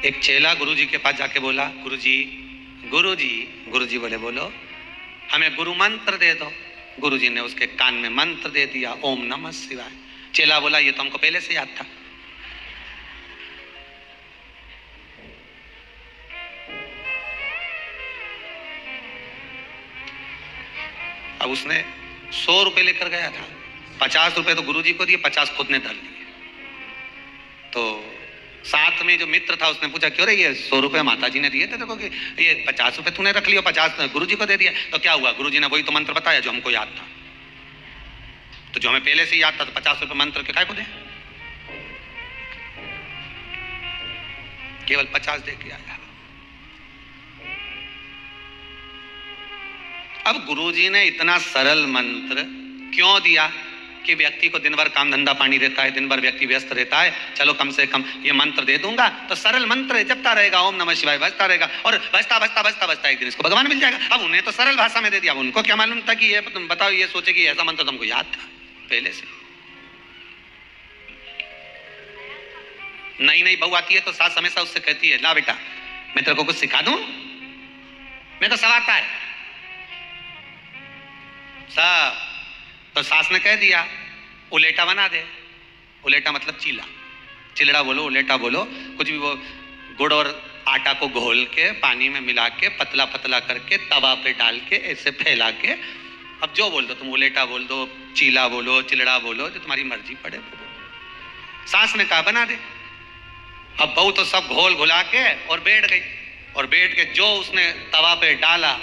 एक चेला गुरुजी के पास जाके बोला, गुरुजी गुरुजी। गुरुजी बोले बोलो, हमें गुरु मंत्र दे दो। गुरुजी ने उसके कान में मंत्र दे दिया, ओम नमः शिवाय। चेला बोला ये तो हमको पहले से याद था। अब उसने 100 रुपए लेकर गया था, 50 रुपए तो गुरुजी को दिए, 50 खुद ने धर लिए। तो साथ में जो मित्र था उसने पूछा, क्यों रे ये 100 रुपए माता जी ने दिए थे देखो कि ये 50 रुपए तूने रख लिया, 50 गुरुजी को दे दिया। तो क्या हुआ? गुरुजी ने वही तो मंत्र बताया जो हमको याद था। तो जो हमें पहले से याद था तो 50 रुपए मंत्र के काय को दे? केवल 50 दे के आया। अब गुरुजी ने इतना सरल मंत्र क्यों दिया कि व्यक्ति को दिन भर काम धंधा पानी रहता है, दिन भर व्यक्ति व्यस्त रहता है, चलो कम से कम ये मंत्र दे दूंगा तो सरल मंत्र जपता रहेगा, ओम नमः शिवाय बजता रहेगा, और बजता बजता बजता बजता एक दिन इसको भगवान मिल जाएगा। अब उन्हें तो सरल भाषा में दे दिया, उनको क्या मालूम था कि ये बताओ, ये सोचे कि ऐसा मंत्र तुमको याद था पहले से। नई नई बहू आती है तो सास हमेशा उससे कहती है, ला बेटा मैं तेरे को कुछ सिखा दूं, मैं तो सब आता है सब। तो सास ने कह दिया उलेटा बना दे। उलेटा मतलब चीला, चिलड़ा बोलो, उलेटा बोलो, कुछ भी। वो गुड़ और आटा को घोल के पानी में मिला के पतला पतला करके तवा पे डाल के ऐसे फैला के, अब जो बोल दो तुम, उलेटा बोल दो, चीला बोलो, चिलड़ा बोलो, जो तुम्हारी मर्जी पड़े। सास ने कहा बना दे। अब बहू तो सब घोल घुला के और बैठ गई, और बैठ के जो उसने तवा पे डाला,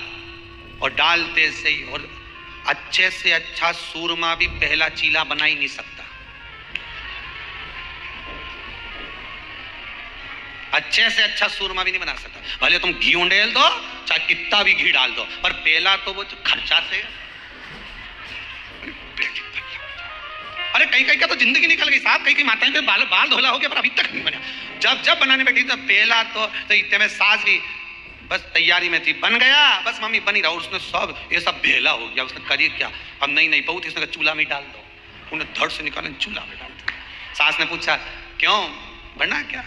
और डालते से ही, और अच्छे से अच्छा सूरमा भी पहला चीला बना ही नहीं सकता। अच्छे से अच्छा सूरमा भी नहीं बना सकता, भले तुम घी उंडेल दो, चाहे कितना भी घी डाल दो, पर पहला तो वो खर्चा से। अरे कहीं कहीं का तो जिंदगी निकल गई साहब, कहीं कहीं माताएं तो बाल धोला हो गया, पर अभी तक नहीं बना। जब बनाने बैठी तो पहला तो इतने में सास भी बस तैयारी में थी, बन गया, बस मम्मी बनी रहा, उसने सब ये सब भेला हो गया। उसने करिए क्या, अब नहीं बहुत, इसने चूल्हा में डाल दो। उन्हें धड़ से निकाले चूल्हा में डाल दो। सास ने पूछा क्यों बना क्या?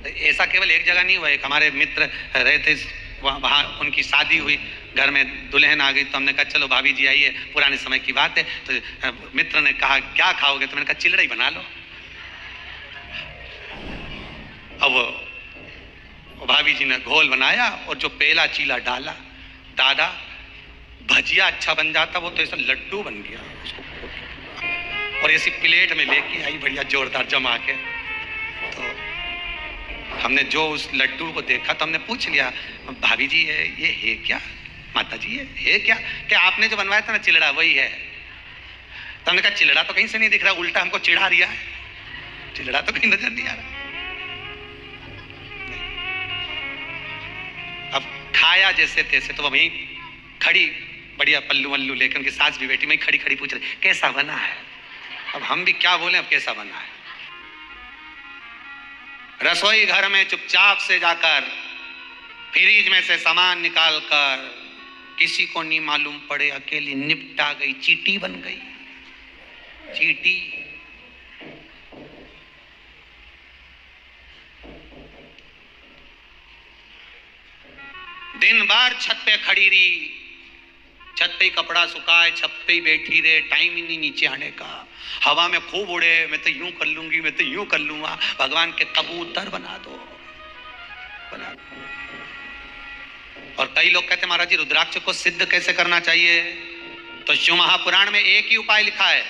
ऐसा केवल एक जगह नहीं हुआ, एक हमारे मित्र रहते वहाँ उनकी शादी हुई, घर में दुल्हन आ गई, तो हमने कहा चलो भाभी जी आइए, पुराने समय की बात है। तो मित्र ने कहा क्या खाओगे? तो मैंने कहा चिलड़ा ही बना लो। अब भाभी जी ने घोल बनाया और जो पहला चीला डाला, दादा भजिया अच्छा बन जाता, वो तो ऐसा लड्डू बन गया उसको, और ऐसी प्लेट में लेके आई बढ़िया जोरदार जमा के। तो हमने जो उस लड्डू को देखा तो हमने पूछ लिया, भाभी जी ये है क्या? माता जी ये है क्या? कि आपने जो बनवाया था ना चिलड़ा वही है। तो हमने कहा चिलड़ा तो कहीं से नहीं दिख रहा, उल्टा हमको चिढ़ा रिया है, चिलड़ा तो कहीं नजर नहीं आ रहा। अब खाया जैसे तैसे, तो वहीं खड़ी बढ़िया पल्लू वल्लू लेकर उनकी सास भी बैठी, वहीं खड़ी खड़ी पूछ रही कैसा बना है। अब हम भी क्या बोले, अब कैसा बना है? रसोई घर में चुपचाप से जाकर फ्रिज में से सामान निकालकर, किसी को नहीं मालूम पड़े, अकेली निपटा गई, चीटी बन गई, चीटी। दिन भर छत पे खड़ी रही, छत पे ही कपड़ा सुखाए, छत पे ही बैठी रहे, टाइम ही नहीं नीचे आने का। हवा में खूब उड़े, मैं तो यूं कर लूंगी, मैं तो यूं कर लूंगा। भगवान के कबूतर बना दो, बना दो। और कई लोग कहते महाराज जी रुद्राक्ष को सिद्ध कैसे करना चाहिए? तो शिव महापुराण में एक ही उपाय लिखा है,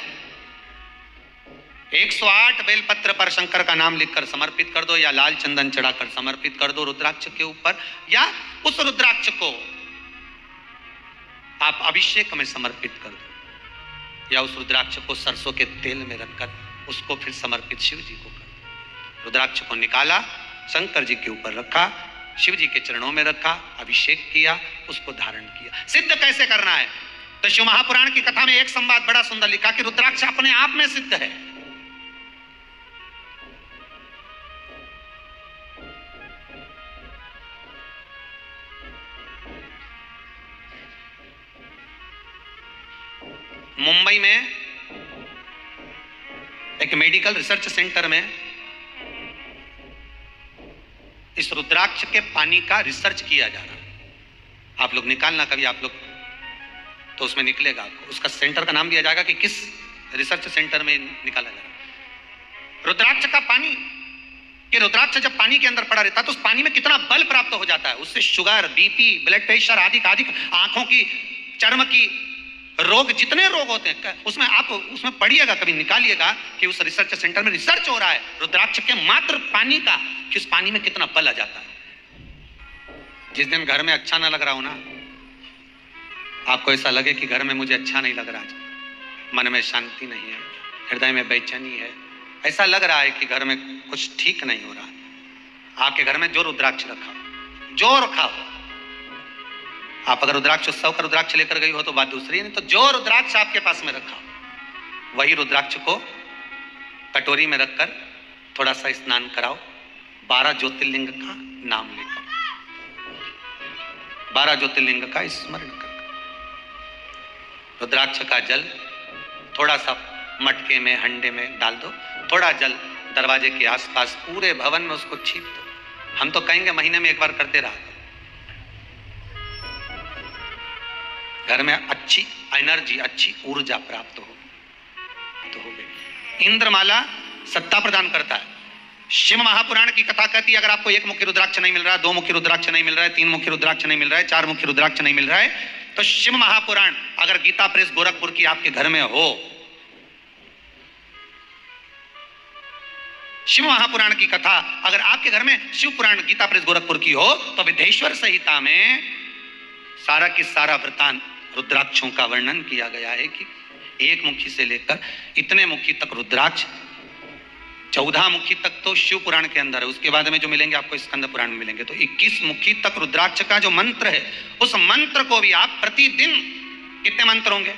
108 बेलपत्र पर शंकर का नाम लिखकर समर्पित कर दो, या लाल चंदन चढ़ाकर समर्पित कर दो रुद्राक्ष के ऊपर, या उस रुद्राक्ष को आप अभिषेक में समर्पित कर दो, या उस रुद्राक्ष को सरसों के तेल में रखकर उसको फिर समर्पित शिव जी को कर दो। रुद्राक्ष को निकाला, शंकर जी के ऊपर रखा, शिव जी के चरणों में रखा, अभिषेक किया, उसको धारण किया। सिद्ध कैसे करना है? तो शिव महापुराण की कथा में एक संवाद बड़ा सुंदर लिखा कि रुद्राक्ष अपने आप में सिद्ध है। मुंबई में एक मेडिकल रिसर्च सेंटर में इस रुद्राक्ष के पानी का रिसर्च किया जा रहा है। आप लोग निकालना कभी, आप लोग तो उसमें निकलेगा आपको, उसका सेंटर का नाम दिया जाएगा कि किस रिसर्च सेंटर में निकाला जा रहा है। रुद्राक्ष का पानी, कि रुद्राक्ष जब पानी के अंदर पड़ा रहता है तो उस पानी में कितना बल प्राप्त हो जाता है, उससे शुगर, बीपी, ब्लड प्रेशर आदि आदि, आंखों की, चर्म की रोग, जितने रोग होते हैं उसमें आप उसमें पढ़िएगा, कभी निकालिएगा कि उस रिसर्च सेंटर में रिसर्च हो रहा है रुद्राक्ष के मात्र पानी का, कि उस पानी में कितना बल आ जाता है। जिस दिन घर में अच्छा ना लग रहा हो ना, आपको ऐसा लगे कि घर में मुझे अच्छा नहीं लग रहा, मन में शांति नहीं है, हृदय में बेचैनी है, ऐसा लग रहा है कि घर में कुछ ठीक नहीं हो रहा, आपके घर में जो रुद्राक्ष रखा हो, जो रखा हो, आप अगर रुद्राक्ष उत्सव का रुद्राक्ष लेकर गई हो तो बात दूसरी है, नहीं तो जो रुद्राक्ष आपके पास में रखा हो वही रुद्राक्ष को कटोरी में रखकर थोड़ा सा स्नान कराओ, 12 ज्योतिर्लिंग का नाम लेकर, 12 ज्योतिर्लिंग का स्मरण कर, रुद्राक्ष का जल थोड़ा सा मटके में, हंडे में डाल दो, थोड़ा जल दरवाजे के आसपास पूरे भवन में उसको छीप दो। हम तो कहेंगे महीने में एक बार करते रहा, घर में अच्छी एनर्जी, अच्छी ऊर्जा प्राप्त हो तो हो गई। इंद्रमाला सत्ता प्रदान करता है। शिव महापुराण की कथा कहती है अगर आपको एक मुखी रुद्राक्ष नहीं मिल रहा है, 2 मुखी रुद्राक्ष नहीं मिल रहा है, 3 मुखी रुद्राक्ष नहीं मिल रहा है, 4 मुखी रुद्राक्ष नहीं मिल रहा है, तो शिव महापुराण अगर गीता प्रेस गोरखपुर की आपके घर में हो, शिव महापुराण की कथा अगर आपके घर में शिव पुराण गीता प्रेस गोरखपुर की हो, तो विदेश्वर संहिता में सारा की सारा वृतांत रुद्राक्षों का वर्णन किया गया है कि 1 मुखी से लेकर इतने मुखी तक रुद्राक्ष, 14 मुखी तक तो शिव पुराण के अंदर है, उसके बाद में जो मिलेंगे आपको स्कंद पुराण में मिलेंगे, तो 21 मुखी तक रुद्राक्ष का जो मंत्र है, उस मंत्र को भी आप प्रतिदिन, कितने मंत्र होंगे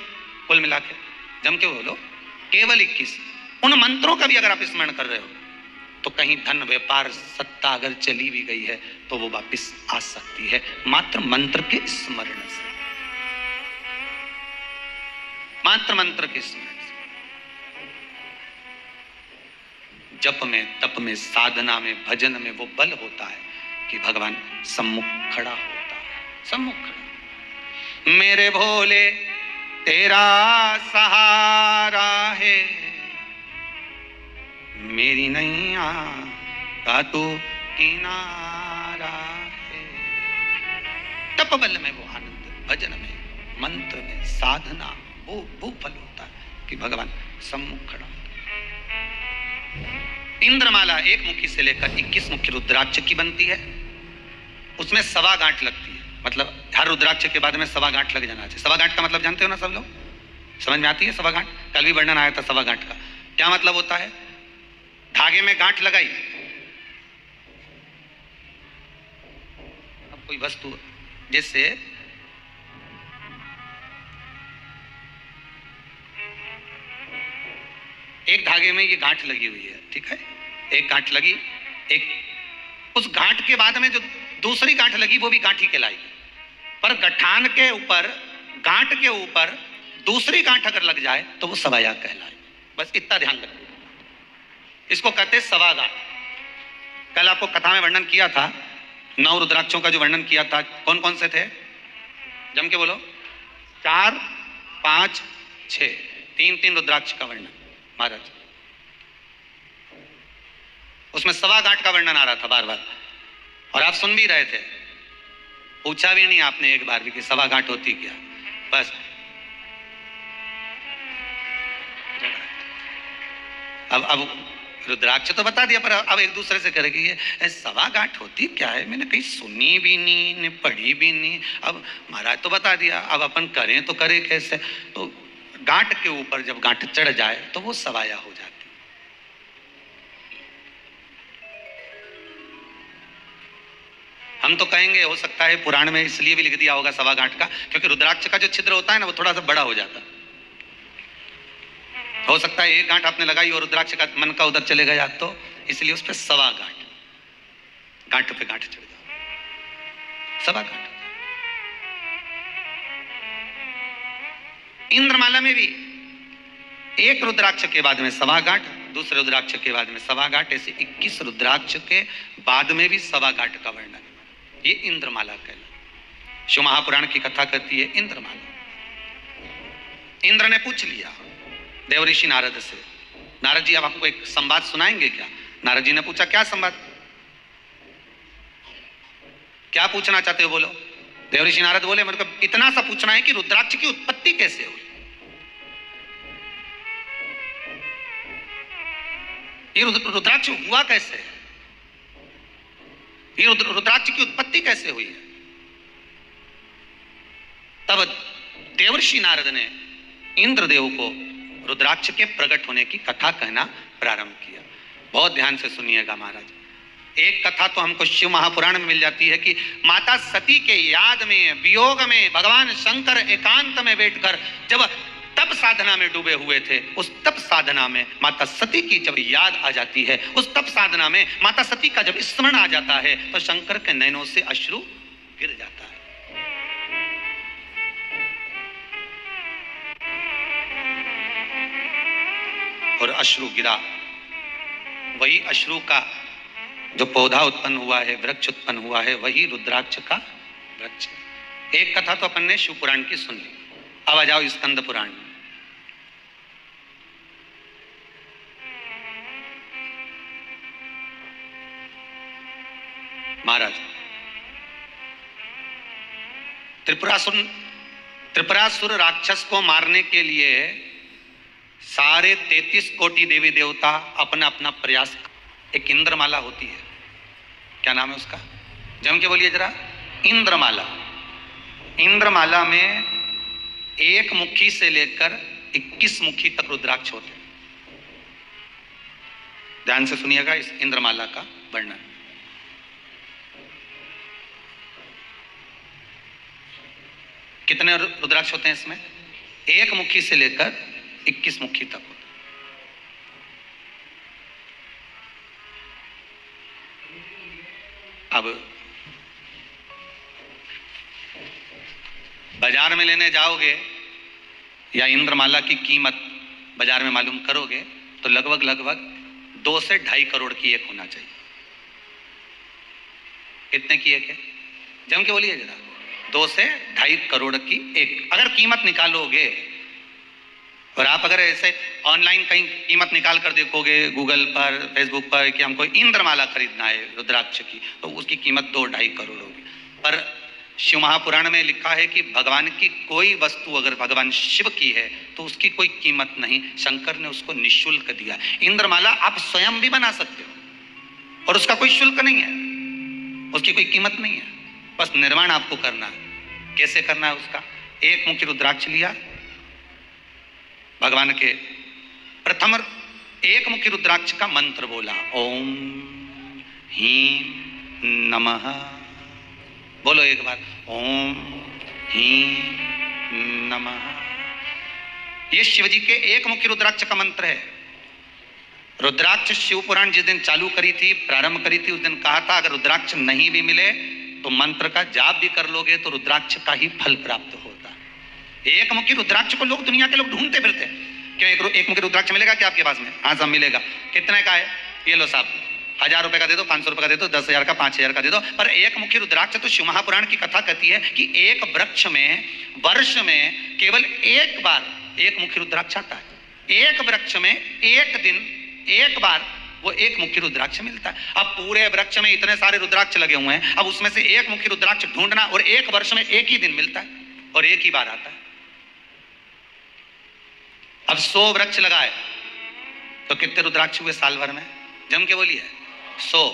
कुल मिला के, जम के बोलो, केवल 21, उन मंत्रों का भी अगर आप स्मरण कर रहे हो तो कहीं धन, व्यापार, सत्ता अगर चली भी गई है तो वो वापस आ सकती है, मात्र मंत्र के स्मरण से, मात्र मंत्र के स्मरण से। जप में, तप में, साधना में, भजन में वो बल होता है कि भगवान सम्मुख खड़ा होता है, सम्मुख खड़ा। मेरे भोले तेरा सहारा है, मेरी नैया का तू किनारा है। तप बल में वो आनंद, भजन में, मंत्र में, साधना में वो फल होता है कि भगवान सम्मुख खड़ा होता है। इंद्रमाला 1 मुखी से लेकर 21 मुखी रुद्राक्ष की बनती है, उसमें 1.25 गांठ लगती है, मतलब हर रुद्राक्ष के बाद में 1.25 गांठ लग जाना चाहिए। 1.25 गांठ का मतलब जानते हो ना सब लोग, समझ में आती है 1.25 गांठ? कल भी वर्णन आया था 1.25 गांठ का। क्या मतलब होता है? धागे में गांठ लगाई, अब कोई वस्तु जैसे एक धागे में ये गांठ लगी हुई है, ठीक है, एक गांठ लगी, एक उस गांठ के बाद में जो दूसरी गांठ लगी वो भी गांठ ही कहलाएगी, पर गठान के ऊपर, गांठ के ऊपर दूसरी गांठ अगर लग जाए तो वो सवाया कहलाए। बस इतना ध्यान रखिए, इसको कहते हैं 1.25 गांठ। कल आपको कथा में वर्णन किया था, 9 रुद्राक्षों का जो वर्णन किया था, कौन कौन से थे? जम के बोलो। 4, 5, 6, 3 रुद्राक्ष का वर्णन महाराज, उसमें 1.25 गांठ का वर्णन आ रहा था बार बार, और आप सुन भी रहे थे, पूछा भी नहीं आपने एक बार भी कि 1.25 गांठ होती क्या। बस अब रुद्राक्ष तो बता दिया, पर अब एक दूसरे से करेगी ये 1.25 गांठ होती क्या है, मैंने कहीं सुनी भी नहीं, पढ़ी भी नहीं, अब महाराज तो बता दिया, अब अपन करें तो करें कैसे? तो गांठ के ऊपर जब गांठ चढ़ जाए तो वो सवाया हो जाती। हम तो कहेंगे हो सकता है पुराण में इसलिए भी लिख दिया होगा 1.25 गांठ का, क्योंकि रुद्राक्ष का जो छिद्र होता है ना वो थोड़ा सा बड़ा हो जाता है। हो सकता है 1 गांठ आपने लगाई और रुद्राक्ष का मन का उधर चले गया, तो इसलिए उस पर 1.25 गांठ, गांठ पे गांठ चढ़ जाओ, 1.25 गांठ। इंद्रमाला में भी 1 रुद्राक्ष के बाद में 1.25 गांठ, दूसरे रुद्राक्ष के बाद में 1.25 गांठ, ऐसे 21 रुद्राक्ष के बाद में भी 1.25 गांठ का वर्णन। ये इंद्रमाला कहला। शिव महापुराण की कथा कहती है इंद्रमाला। इंद्र ने पूछ लिया देवऋषि नारद से, नारद जी अब आपको एक संवाद सुनाएंगे क्या? नारद जी ने पूछा क्या संवाद, क्या पूछना चाहते हो बोलो। देवऋषि नारद बोले मेरे को इतना सा पूछना है कि रुद्राक्ष की उत्पत्ति कैसे हुई, ये रुद्राक्ष हुआ कैसे है, ये रुद्राक्ष की उत्पत्ति कैसे हुई है। तब देवर्षि नारद ने इंद्रदेव को रुद्राक्ष के प्रकट होने की कथा कहना प्रारंभ किया। बहुत ध्यान से सुनिएगा महाराज। एक कथा तो हमको शिव महापुराण में मिल जाती है कि माता सती के याद में, वियोग में भगवान शंकर एकांत में बैठकर जब तप साधना में डूबे हुए थे, उस तप साधना में माता सती की जब याद आ जाती है, उस तप साधना में माता सती का जब स्मरण आ जाता है, तो शंकर के नयनों से अश्रु गिर जाता है। और अश्रु गिरा, वही अश्रु का जो पौधा उत्पन्न हुआ है, वृक्ष उत्पन्न हुआ है, वही रुद्राक्ष का वृक्ष। एक कथा तो अपन ने शिव पुराण की सुन ली, अब आ जाओ स्कंद पुराण में। महाराज त्रिपुरासुर राक्षस को मारने के लिए सारे 33 कोटि देवी देवता अपना अपना प्रयास। एक इंद्रमाला होती है, क्या नाम है उसका, जम के बोलिए जरा। इंद्रमाला। इंद्रमाला में 1 मुखी से लेकर 21 मुखी तक रुद्राक्ष होते हैं। ध्यान से सुनिएगा इस इंद्रमाला का वर्णन। कितने रुद्राक्ष होते हैं इसमें? 1 मुखी से लेकर 21 मुखी तक होता है। अब बाजार में लेने जाओगे या इंद्रमाला की कीमत बाजार में मालूम करोगे तो लगभग 2 से 2.5 करोड़ की एक होना चाहिए। कितने की एक है? जम के बोलिए जरा। 2 से 2.5 करोड़ की एक अगर कीमत निकालोगे, और आप अगर ऐसे ऑनलाइन कहीं कीमत निकाल कर देखोगे गूगल पर, फेसबुक पर कि हमको इंद्रमाला खरीदना है रुद्राक्ष की, तो उसकी कीमत 2-2.5 करोड़ होगी। पर शिव महापुराण में लिखा है कि भगवान की कोई वस्तु अगर भगवान शिव की है तो उसकी कोई कीमत नहीं, शंकर ने उसको निःशुल्क दिया। इंद्रमाला आप स्वयं भी बना सकते हो और उसका कोई शुल्क नहीं है, उसकी कोई कीमत नहीं है, बस निर्माण आपको करना है। कैसे करना है उसका? 1 मुखी रुद्राक्ष लिया, भगवान के प्रथम 1 मुखी रुद्राक्ष का मंत्र बोला, ओम ह्रीं नमः। बोलो एक बार, ओम ह्रीं नमः। ये शिव जी के 1 मुखी रुद्राक्ष का मंत्र है। रुद्राक्ष शिव पुराण जिस दिन चालू करी थी, प्रारंभ करी थी, उस दिन कहा था अगर रुद्राक्ष नहीं भी मिले तो मंत्र का जाप भी कर लोगे तो रुद्राक्ष का ही फल प्राप्त होता है। 1 मुखी रुद्राक्ष को लोग, दुनिया के लोग ढूंढते फिरते, क्यों 1 मुखी रुद्राक्ष मिलेगा क्या आपके पास में? हाँ सब मिलेगा। कितने का है? ये लो साहब, 1000 रुपए का दे दो, 500 रुपए का दे दो, 10,000 का, 5,000 का दे दो। पर 1 मुखी रुद्राक्ष तो शिव महापुराण की कथा कहती है कि एक वृक्ष में वर्ष में केवल 1 बार 1 मुखी रुद्राक्ष आता है। एक वृक्ष में एक दिन 1 बार वो 1 मुखी रुद्राक्ष मिलता है। अब पूरे वृक्ष में इतने सारे रुद्राक्ष लगे हुए हैं, अब उसमें से 1 मुखी रुद्राक्ष ढूंढना, और 1 वर्ष में 1 ही दिन मिलता है और 1 ही बार आता है। अब 100 वृक्ष लगाए तो कितने रुद्राक्ष हुए साल भर में? जम के बोलिए 100।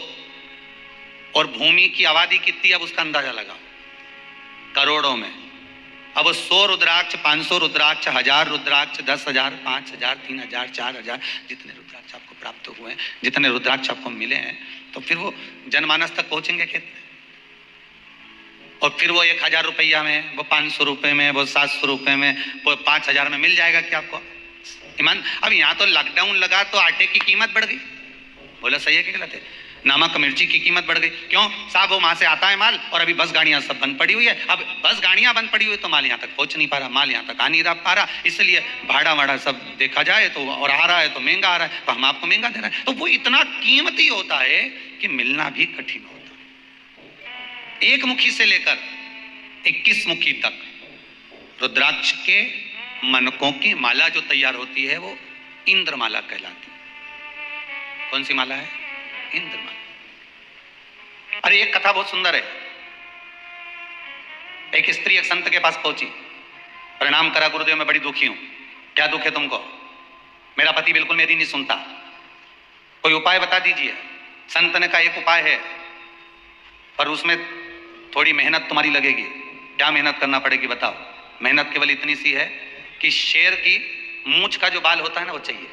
और भूमि की आबादी कितनी, अब उसका अंदाजा लगाओ, करोड़ों में। अब 100 रुद्राक्ष, 500 रुद्राक्ष, 1000 रुद्राक्ष, 10,000, 5,000, 3,000, 4,000, जितने रुद्राक्ष आपको प्राप्त हुए हैं, जितने रुद्राक्ष आपको मिले हैं, तो फिर वो जनमानस तक पहुंचेंगे कितने? और फिर वो 1,000 रुपया में, वो 500 रुपए में, वो 700 रुपए में, वो 5,000 में मिल जाएगा क्या आपको? ईमान। अब यहाँ तो लॉकडाउन लगा तो आटे की कीमत बढ़ गई। बोला सही है कि गलत है? नमक मिर्ची की कीमत बढ़ गई। क्यों साहब? वो वहां से आता है माल और अभी बस गाड़ियां सब बंद पड़ी हुई है। अब बस गाड़ियां बंद पड़ी हुई तो माल यहाँ तक पहुंच नहीं पा रहा, माल यहाँ तक आ नहीं पा रहा, इसलिए भाड़ा वाड़ा सब देखा जाए तो, और आ रहा है तो महंगा आ रहा है, तो हम आपको महंगा दे रहे हैं। तो वो इतना कीमती होता है कि मिलना भी कठिन होता है। एक मुखी से लेकर 21 मुखी तक रुद्राक्ष के मनकों की माला जो तैयार होती है वो इंद्रमाला कहलाती है। कौन सी माला है? इंद्रमाला। अरे एक कथा बहुत सुंदर है। एक स्त्री एक संत के पास पहुंची, प्रणाम करा, गुरुदेव मैं बड़ी दुखी हूं। क्या दुख है तुमको? मेरा पति बिल्कुल मेरी नहीं सुनता, कोई उपाय बता दीजिए। संत ने कहा एक उपाय है, पर उसमें थोड़ी मेहनत तुम्हारी लगेगी। क्या मेहनत करना पड़ेगी बताओ? मेहनत केवल इतनी सी है कि शेर की मूंछ का जो बाल होता है ना वो चाहिए,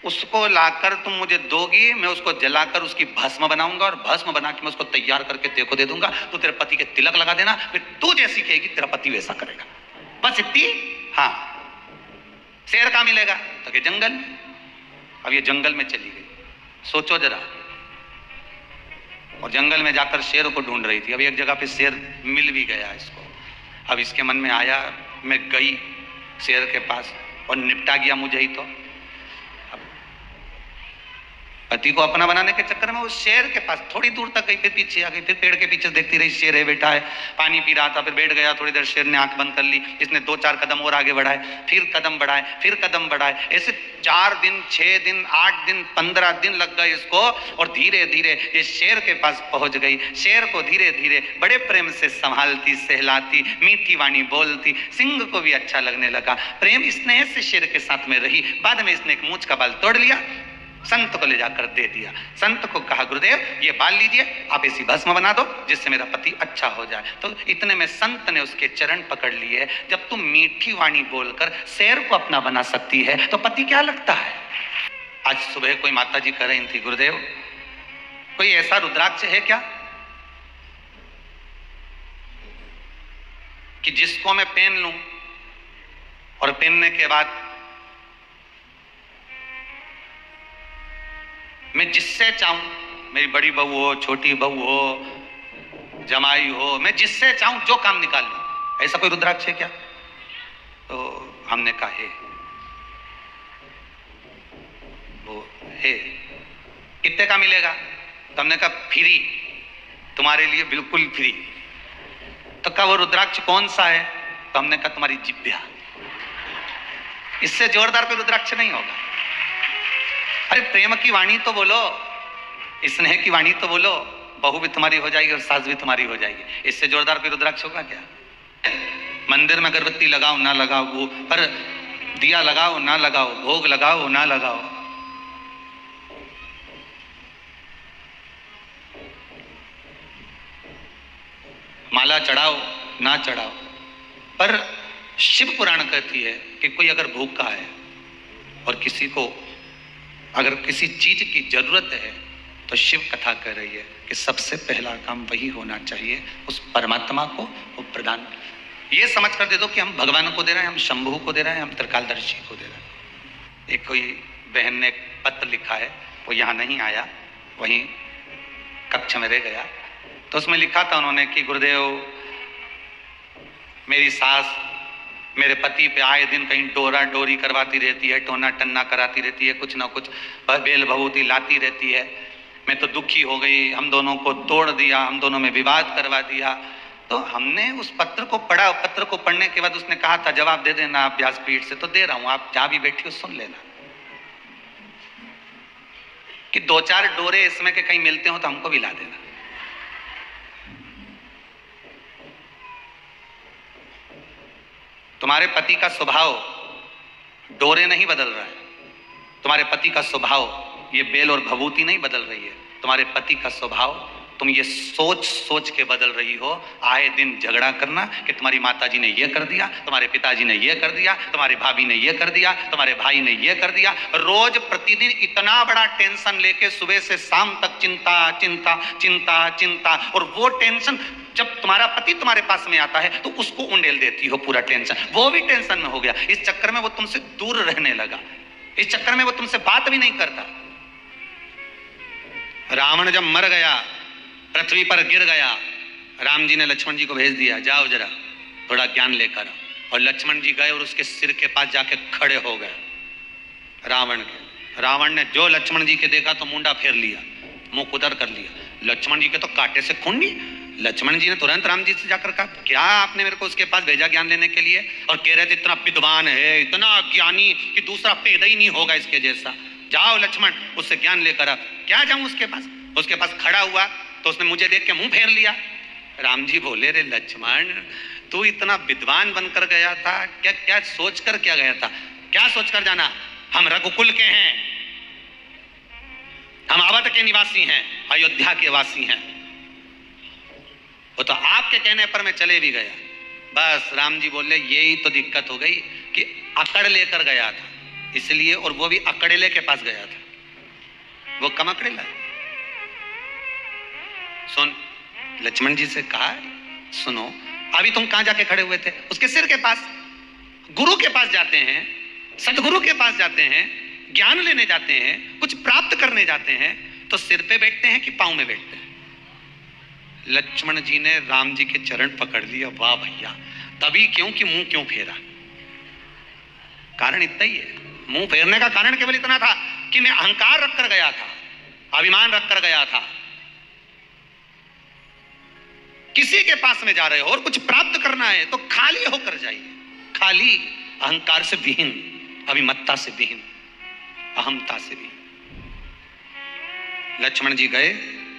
उसको लाकर तुम मुझे दोगी, मैं उसको जलाकर उसकी भस्म बनाऊंगा और भस्म बना के मैं उसको तैयार करके तेरे को दे दूंगा, तो तेरे पति के तिलक लगा देना, फिर तू जैसी कहेगी तेरा पति वैसा करेगा। बस इतनी। हाँ। शेर कहां मिलेगा? तो जंगल में। अब ये जंगल में चली गई, सोचो जरा, और जंगल में जाकर शेर को ढूंढ रही थी। अब एक जगह पे शेर मिल भी गया इसको। अब इसके मन में आया, मैं गई शेर के पास और निपटा गया मुझे ही। तो पति को अपना बनाने के चक्कर में वो शेर के पास थोड़ी दूर तक गई, फिर पीछे आ गई, फिर पेड़ के पीछे देखती रही, शेर है बैठा है, पानी पी रहा था, फिर बैठ गया। थोड़ी देर शेर ने आंख बंद कर ली, इसने 2-4 कदम और आगे बढ़ाए, फिर कदम बढ़ाए, फिर कदम बढ़ाए। ऐसे 4 दिन, 6 दिन, 8 दिन, 15 दिन लग गए इसको, और धीरे धीरे ये शेर के पास पहुंच गई। शेर को धीरे धीरे बड़े प्रेम से संभालती, सहलाती, मीठी वाणी बोलती, सिंह को भी अच्छा लगने लगा। प्रेम स्नेह से शेर के साथ में रही। बाद में इसने एक मूंछ का बाल तोड़ लिया, संत को ले जाकर दे दिया। संत को कहा गुरुदेव ये बाल लीजिए, आप इसी भस्म बना दो जिससे मेरा पति अच्छा हो जाए। तो इतने में संत ने उसके चरण पकड़ लिए। जब तुम मीठी वाणी बोलकर शेर को अपना बना सकती है तो पति क्या लगता है? आज सुबह कोई माता जी कह रही थी, गुरुदेव कोई ऐसा रुद्राक्ष है क्या कि जिसको मैं पहन लूं और पहनने के बाद मैं जिससे चाहूं, मेरी बड़ी बहू हो, छोटी बहू हो, जमाई हो, मैं जिससे चाहूं जो काम निकाल लूं, ऐसा कोई रुद्राक्ष है क्या? तो हमने कहा है, वो है। कितने का मिलेगा? तो हमने कहा फ्री, तुम्हारे लिए बिल्कुल फ्री। तो कहा वो रुद्राक्ष कौन सा है? तो हमने कहा तुम्हारी जिभ्या। इससे जोरदार कोई रुद्राक्ष नहीं होगा। अरे प्रेम की वाणी तो बोलो, स्नेह की वाणी तो बोलो, बहू भी तुम्हारी हो जाएगी और सास भी तुम्हारी हो जाएगी। इससे जोरदार कोई रुद्राक्ष होगा क्या? मंदिर में अगरबत्ती लगाओ ना लगाओ, वो पर दिया लगाओ ना लगाओ, भोग लगाओ ना लगाओ, माला चढ़ाओ ना चढ़ाओ, पर शिव पुराण कहती है कि कोई अगर भूखा है और किसी को अगर किसी चीज की जरूरत है तो शिव कथा कह रही है कि सबसे पहला काम वही होना चाहिए, उस परमात्मा को वो प्रदान। ये समझ कर दे दो कि हम भगवान को दे रहे हैं, हम शंभू को दे रहे हैं, हम त्रिकालदर्शी को दे रहे हैं। एक कोई बहन ने एक पत्र लिखा है, वो यहाँ नहीं आया, वहीं कक्ष में रह गया। तो उसमें लिखा था उन्होंने कि गुरुदेव मेरी सास मेरे पति पे आए दिन कहीं डोरा डोरी करवाती रहती है, टोना टन्ना कराती रहती है, कुछ ना कुछ बेल भभूति लाती रहती है। मैं तो दुखी हो गई, हम दोनों को तोड़ दिया, हम दोनों में विवाद करवा दिया। तो हमने उस पत्र को पढ़ा, पत्र को पढ़ने के बाद उसने कहा था जवाब दे देना आप व्यासपीठ से। तो दे रहा हूं, आप जहां भी बैठी हो सुन लेना कि 2-4 डोरे इसमें के कहीं मिलते हो तो हमको भी ला देना। तुम्हारे पति का स्वभाव डोरे नहीं बदल रहा है, तुम्हारे पति का स्वभाव ये बेल और भभूति नहीं बदल रही है, तुम्हारे पति का स्वभाव तुम ये सोच सोच के बदल रही हो। आए दिन झगड़ा करना कि तुम्हारी माताजी ने ये कर दिया, तुम्हारे पिताजी ने ये कर दिया, तुम्हारे भाभी ने ये कर दिया, तुम्हारे भाई ने ये कर दिया। रोज प्रतिदिन इतना बड़ा टेंशन लेके सुबह से शाम तक चिंता चिंता चिंता चिंता, और वो टेंशन जब तुम्हारा पति तुम्हारे पास में आता है तो उसको उंडेल देती हो पूरा टेंशन। वो भी टेंशन में हो गया, इस चक्कर में वो तुमसे दूर रहने लगा, इस चक्कर में वो तुमसे बात भी नहीं करता। रावण जब मर गया, पृथ्वी पर गिर गया, राम जी ने लक्ष्मण जी को भेज दिया, जाओ जरा थोड़ा ज्ञान लेकर। और लक्ष्मण जी गए और उसके सिर के पास जाके खड़े हो गए रावण के। रावण ने जो लक्ष्मण जी के देखा तो मुंडा फेर लिया, मुंह कुदर कर लिया। लक्ष्मण जी के तो कांटे से खून नहीं। लक्ष्मण जी ने तुरंत राम जी से जाकर कहा, क्या आपने मेरे को उसके पास भेजा ज्ञान लेने के लिए? और कह रहे थे इतना विद्वान है, इतना ज्ञानी कि दूसरा पैदा ही नहीं होगा इसके जैसा। जाओ लक्ष्मण उससे ज्ञान लेकर आ। क्या जाऊं उसके पास? उसके पास खड़ा हुआ तो उसने मुझे देख के मुंह फेर लिया। राम जी बोले, रे लक्ष्मण तू इतना विद्वान बनकर गया था, क्या क्या सोच कर क्या गया था? क्या सोच कर जाना? हम रघुकुल के हैं, हम अवध के निवासी हैं, अयोध्या के वासी हैं। वो तो आपके कहने पर मैं चले भी गया। बस राम जी बोले, यही तो दिक्कत हो गई कि अकड़ लेकर गया था इसलिए, और वो भी अकड़ेले के पास गया था, वो कम अकड़ेला। सुन, लक्ष्मण जी से कहा, सुनो अभी तुम कहां जाके खड़े हुए थे? उसके सिर के पास। गुरु के पास जाते हैं, सदगुरु के पास जाते हैं, ज्ञान लेने जाते हैं, कुछ प्राप्त करने जाते हैं तो सिर पे बैठते हैं कि पांव में बैठते हैं? लक्ष्मण जी ने राम जी के चरण पकड़ लिया। वाह भैया, तभी क्यों कि मुंह क्यों फेरा? कारण इतना ही है। मुंह फेरने का कारण केवल इतना था कि मैं अहंकार रखकर गया था, अभिमान रखकर गया था। किसी के पास में जा रहे हो और कुछ प्राप्त करना है तो खाली होकर जाइए, खाली, अहंकार से विहीन, अभिमत्ता से विहीन, अहमता से विहीन। लक्ष्मण जी गए,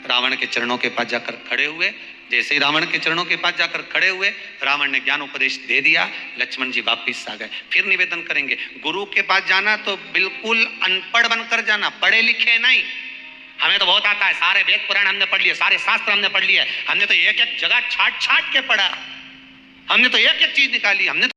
रावण के चरणों के पास जाकर खड़े हुए। जैसे ही रावण के चरणों के पास जाकर खड़े हुए, रावण ने ज्ञान उपदेश दे दिया। लक्ष्मण जी वापिस आ गए। फिर निवेदन करेंगे, गुरु के पास जाना तो बिल्कुल अनपढ़ बनकर जाना, पढ़े लिखे नहीं। हमें तो बहुत आता है, सारे वेद पुराण हमने पढ़ लिए, सारे शास्त्र हमने पढ़ लिए, हमने तो एक एक जगह छाट छाट के पढ़ा, हमने तो एक एक चीज निकाली, हमने